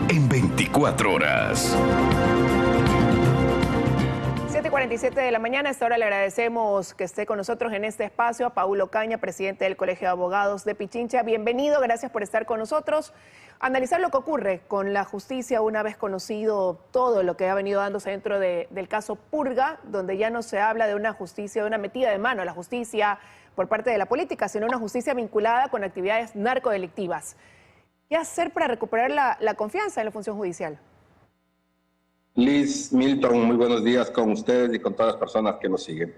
en 24 horas. 7:47 de la mañana. A esta hora le agradecemos que esté con nosotros en este espacio a Paulo Caña, presidente del Colegio de Abogados de Pichincha. Bienvenido, gracias por estar con nosotros. Analizar lo que ocurre con la justicia una vez conocido todo lo que ha venido dándose dentro del caso Purga, donde ya no se habla de una justicia, de una metida de mano a la justicia por parte de la política, sino una justicia vinculada con actividades narcodelictivas. ¿Qué hacer para recuperar la confianza en la función judicial? Liz, Milton, muy buenos días con ustedes y con todas las personas que nos siguen.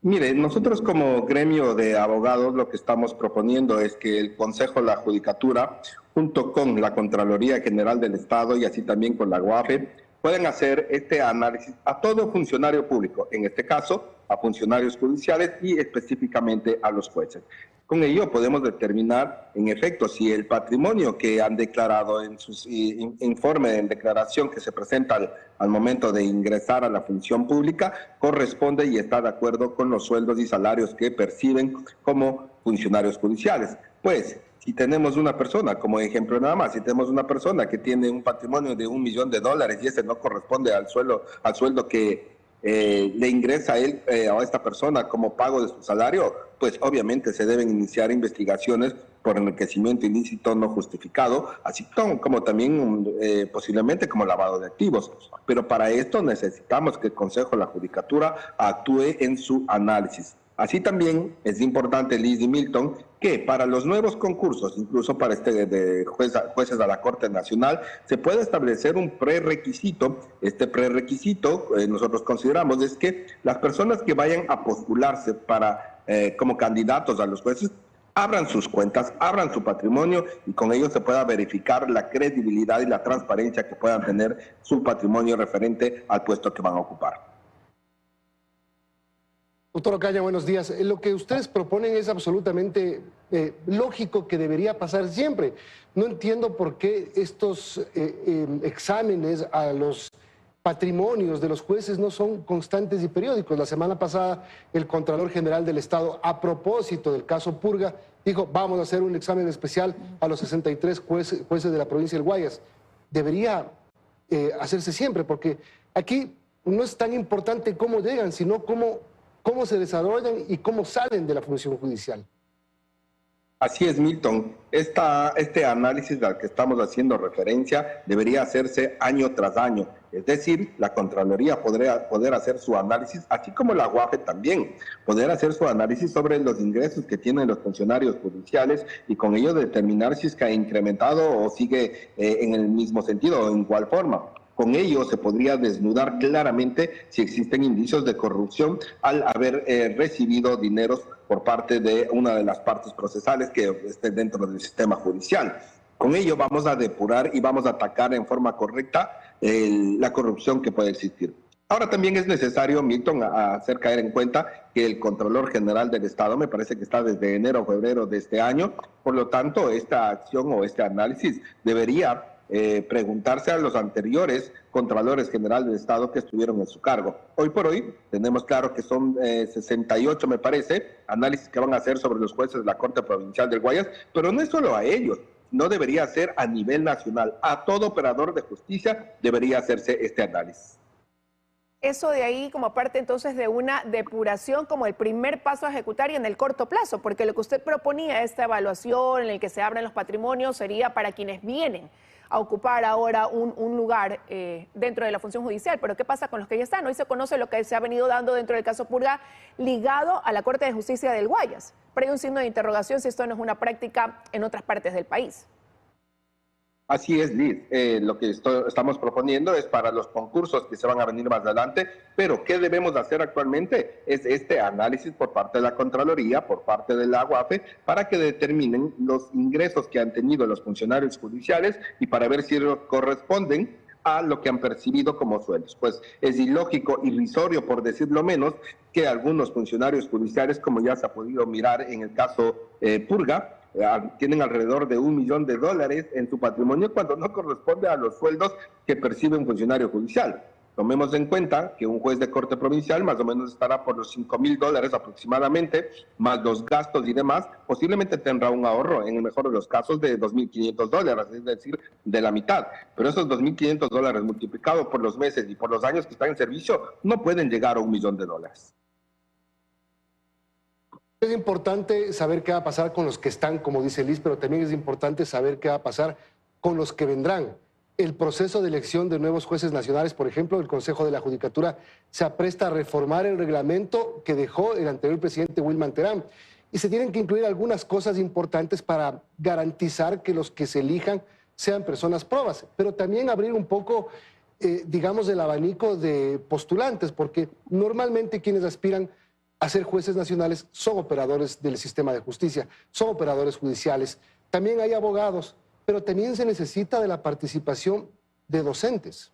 Mire, nosotros como gremio de abogados lo que estamos proponiendo es que el Consejo de la Judicatura, junto con la Contraloría General del Estado y así también con la UAFE, pueden hacer este análisis a todo funcionario público, en este caso a funcionarios judiciales y específicamente a los jueces. Con ello podemos determinar, en efecto, si el patrimonio que han declarado en sus informes de declaración que se presenta al momento de ingresar a la función pública corresponde y está de acuerdo con los sueldos y salarios que perciben como funcionarios judiciales. Pues, si tenemos una persona, como ejemplo nada más, si tenemos una persona que tiene un patrimonio de $1 millón y ese no corresponde al sueldo que le ingresa a él a esta persona como pago de su salario, pues obviamente se deben iniciar investigaciones por enriquecimiento ilícito no justificado, así como también posiblemente como lavado de activos. Pero para esto necesitamos que el Consejo de la Judicatura actúe en su análisis. Así también es importante, Liz y Milton, que para los nuevos concursos, incluso para de jueces a la Corte Nacional, se puede establecer un prerequisito. Este prerequisito, nosotros consideramos, es que las personas que vayan a postularse como candidatos a los jueces abran sus cuentas, abran su patrimonio y con ello se pueda verificar la credibilidad y la transparencia que puedan tener su patrimonio referente al puesto que van a ocupar. Doctor Ocaña, buenos días. Lo que ustedes proponen es absolutamente lógico que debería pasar siempre. No entiendo por qué estos exámenes a los patrimonios de los jueces no son constantes y periódicos. La semana pasada el Contralor General del Estado, a propósito del caso Purga, dijo, vamos a hacer un examen especial a los 63 jueces de la provincia del Guayas. Debería hacerse siempre, porque aquí no es tan importante cómo llegan, sino cómo se desarrollan y cómo salen de la función judicial. Así es, Milton. Este análisis al que estamos haciendo referencia debería hacerse año tras año. Es decir, la Contraloría poder hacer su análisis, así como la UAFE también, poder hacer su análisis sobre los ingresos que tienen los funcionarios judiciales y con ello determinar si es que ha incrementado o sigue en el mismo sentido o en igual forma. Con ello se podría desnudar claramente si existen indicios de corrupción al haber recibido dineros por parte de una de las partes procesales que esté dentro del sistema judicial. Con ello vamos a depurar y vamos a atacar en forma correcta la corrupción que puede existir. Ahora también es necesario, Milton, hacer caer en cuenta que el Contralor General del Estado me parece que está desde enero o febrero de este año, por lo tanto esta acción o este análisis debería preguntarse a los anteriores Contralores Generales del Estado que estuvieron en su cargo. Hoy por hoy tenemos claro que son 68, me parece, análisis que van a hacer sobre los jueces de la Corte Provincial del Guayas, pero no es solo a ellos, no debería ser a nivel nacional, a todo operador de justicia debería hacerse este análisis. Eso de ahí como parte entonces de una depuración como el primer paso a ejecutar y en el corto plazo, porque lo que usted proponía, esta evaluación en el que se abren los patrimonios, sería para quienes vienen a ocupar ahora un lugar dentro de la función judicial. Pero ¿qué pasa con los que ya están? Hoy se conoce lo que se ha venido dando dentro del caso Purga ligado a la Corte de Justicia del Guayas. Pero hay un signo de interrogación si esto no es una práctica en otras partes del país. Así es, Liz. Lo que estamos proponiendo es para los concursos que se van a venir más adelante, pero ¿qué debemos hacer actualmente? Es este análisis por parte de la Contraloría, por parte de la UAFE, para que determinen los ingresos que han tenido los funcionarios judiciales y para ver si corresponden a lo que han percibido como sueldos. Pues es ilógico, irrisorio, por decirlo menos, que algunos funcionarios judiciales, como ya se ha podido mirar en el caso Purga, tienen alrededor de $1 millón en su patrimonio cuando no corresponde a los sueldos que percibe un funcionario judicial. Tomemos en cuenta que un juez de corte provincial más o menos estará por los $5,000 aproximadamente, más los gastos y demás, posiblemente tendrá un ahorro, en el mejor de los casos, de $2,500, es decir, de la mitad. Pero esos $2,500 multiplicados por los meses y por los años que están en servicio no pueden llegar a $1 millón. Es importante saber qué va a pasar con los que están, como dice Liz, pero también es importante saber qué va a pasar con los que vendrán. El proceso de elección de nuevos jueces nacionales, por ejemplo, el Consejo de la Judicatura se apresta a reformar el reglamento que dejó el anterior presidente Wilman Terán. Y se tienen que incluir algunas cosas importantes para garantizar que los que se elijan sean personas probas, pero también abrir un poco, digamos, el abanico de postulantes, porque normalmente quienes aspiran a ser jueces nacionales son operadores del sistema de justicia, son operadores judiciales. También hay abogados, pero también se necesita de la participación de docentes.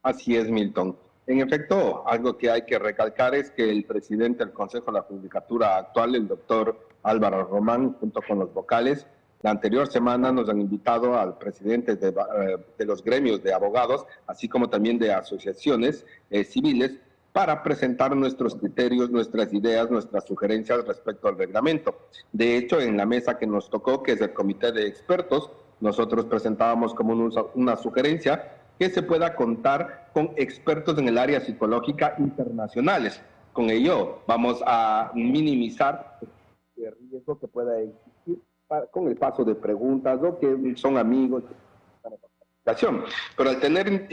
Así es, Milton. En efecto, algo que hay que recalcar es que el presidente del Consejo de la Judicatura actual, el doctor Álvaro Román, junto con los vocales, la anterior semana nos han invitado al presidente de los gremios de abogados, así como también de asociaciones civiles, para presentar nuestros criterios, nuestras ideas, nuestras sugerencias respecto al reglamento. De hecho, en la mesa que nos tocó, que es el comité de expertos, nosotros presentábamos como una sugerencia que se pueda contar con expertos en el área psicológica internacionales. Con ello vamos a minimizar el riesgo que pueda existir con el paso de preguntas o que son amigos. Pero al tener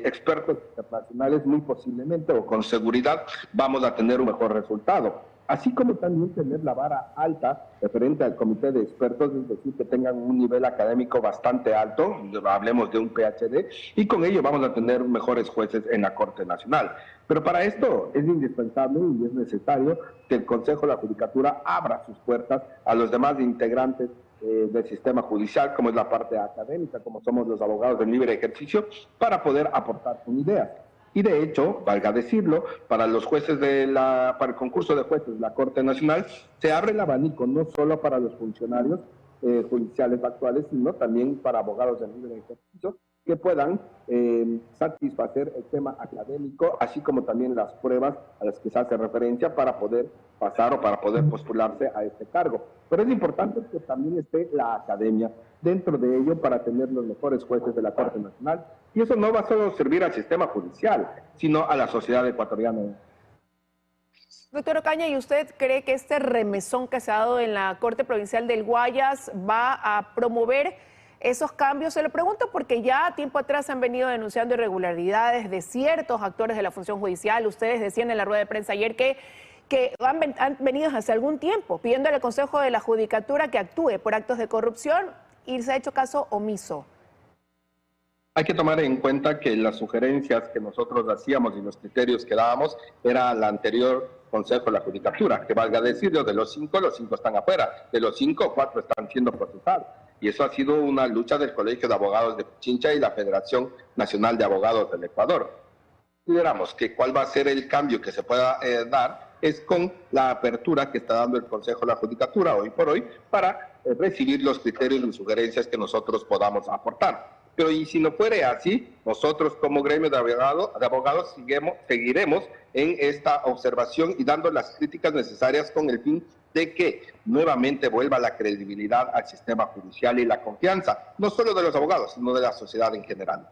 expertos internacionales, muy posiblemente o con seguridad vamos a tener un mejor resultado. Así como también tener la vara alta referente al comité de expertos, es decir, que tengan un nivel académico bastante alto, hablemos de un PhD, y con ello vamos a tener mejores jueces en la Corte Nacional. Pero para esto es indispensable y es necesario que el Consejo de la Judicatura abra sus puertas a los demás integrantes del sistema judicial, como es la parte académica, como somos los abogados de libre ejercicio, para poder aportar sus ideas. Y de hecho, valga decirlo, para los jueces para el concurso de jueces de la Corte Nacional, se abre el abanico no solo para los funcionarios judiciales actuales, sino también para abogados de libre ejercicio que puedan satisfacer el tema académico, así como también las pruebas a las que se hace referencia para poder pasar o para poder postularse a este cargo. Pero es importante que también esté la academia dentro de ello para tener los mejores jueces de la Corte Nacional. Y eso no va a solo servir al sistema judicial, sino a la sociedad ecuatoriana. Doctor Ocaña, ¿y usted cree que este remesón que se ha dado en la Corte Provincial del Guayas va a promover esos cambios? Se lo pregunto porque ya tiempo atrás han venido denunciando irregularidades de ciertos actores de la función judicial. Ustedes decían en la rueda de prensa ayer que han venido hace algún tiempo pidiéndole al Consejo de la Judicatura que actúe por actos de corrupción y se ha hecho caso omiso. Hay que tomar en cuenta que las sugerencias que nosotros hacíamos y los criterios que dábamos era la anterior Consejo de la Judicatura, que valga decirlo, de los 5 están afuera, de los 5, 4 están siendo procesados. Y eso ha sido una lucha del Colegio de Abogados de Pichincha y la Federación Nacional de Abogados del Ecuador. Consideramos que cuál va a ser el cambio que se pueda dar es con la apertura que está dando el Consejo de la Judicatura hoy por hoy para recibir los criterios y sugerencias que nosotros podamos aportar. Pero y si no fuere así, nosotros como gremio de abogados seguiremos en esta observación y dando las críticas necesarias con el fin de que nuevamente vuelva la credibilidad al sistema judicial y la confianza, no solo de los abogados, sino de la sociedad en general.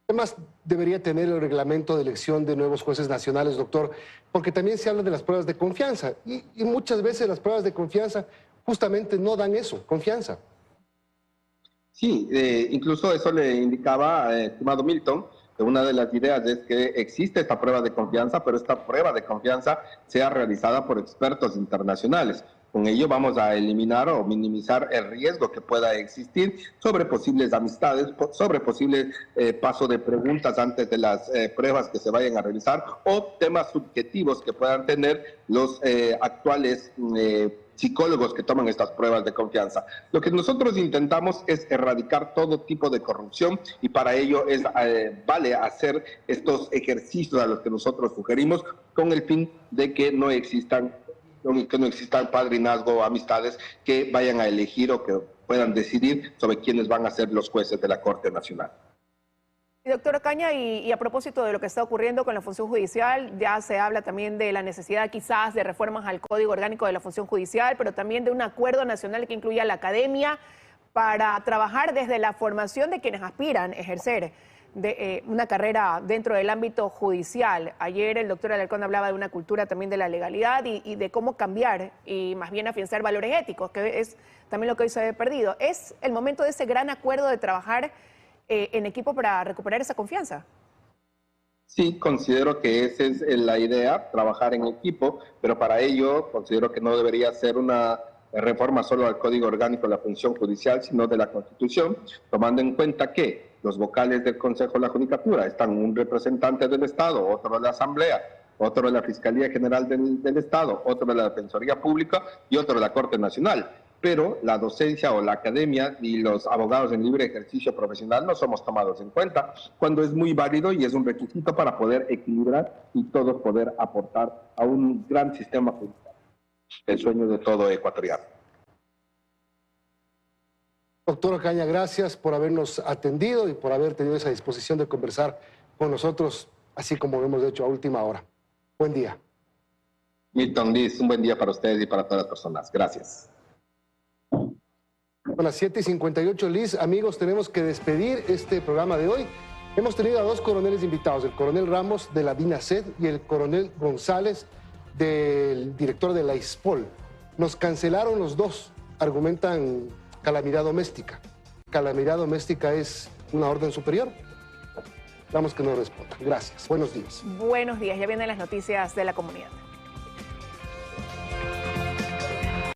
¿Qué más debería tener el reglamento de elección de nuevos jueces nacionales, doctor? Porque también se habla de las pruebas de confianza y muchas veces las pruebas de confianza justamente no dan eso, confianza. Sí, incluso eso le indicaba, estimado Milton, que una de las ideas es que existe esta prueba de confianza, pero esta prueba de confianza sea realizada por expertos internacionales. Con ello vamos a eliminar o minimizar el riesgo que pueda existir sobre posibles amistades, sobre posible paso de preguntas antes de las pruebas que se vayan a realizar o temas subjetivos que puedan tener los actuales psicólogos que toman estas pruebas de confianza. Lo que nosotros intentamos es erradicar todo tipo de corrupción y para ello vale hacer estos ejercicios a los que nosotros sugerimos con el fin de que no existan padrinazgo o amistades que vayan a elegir o que puedan decidir sobre quiénes van a ser los jueces de la Corte Nacional. Doctor Ocaña, y a propósito de lo que está ocurriendo con la función judicial, ya se habla también de la necesidad quizás de reformas al Código Orgánico de la Función Judicial, pero también de un acuerdo nacional que incluya a la academia para trabajar desde la formación de quienes aspiran a ejercer una carrera dentro del ámbito judicial. Ayer el doctor Alarcón hablaba de una cultura también de la legalidad y de cómo cambiar y más bien afianzar valores éticos, que es también lo que hoy se ha perdido. ¿Es el momento de ese gran acuerdo de trabajar en equipo para recuperar esa confianza? Sí, considero que esa es la idea, trabajar en equipo, pero para ello considero que no debería ser una reforma solo al Código Orgánico de la Función Judicial, sino de la Constitución, tomando en cuenta que los vocales del Consejo de la Judicatura están un representante del Estado, otro de la Asamblea, otro de la Fiscalía General del Estado, otro de la Defensoría Pública y otro de la Corte Nacional. Pero la docencia o la academia y los abogados en libre ejercicio profesional no somos tomados en cuenta, cuando es muy válido y es un requisito para poder equilibrar y todos poder aportar a un gran sistema judicial, el sueño de todo ecuatoriano. Doctor Ocaña, gracias por habernos atendido y por haber tenido esa disposición de conversar con nosotros, así como lo hemos hecho a última hora. Buen día. Milton Liz, un buen día para ustedes y para todas las personas. Gracias. A las 7:58, Liz, amigos, tenemos que despedir este programa de hoy. Hemos tenido a dos coroneles invitados, el coronel Ramos de la DINASED y el coronel González, del director de la ISPOL. Nos cancelaron los dos, argumentan calamidad doméstica. Calamidad doméstica es una orden superior. Vamos que nos respondan. Gracias. Buenos días. Buenos días. Ya vienen las noticias de la comunidad.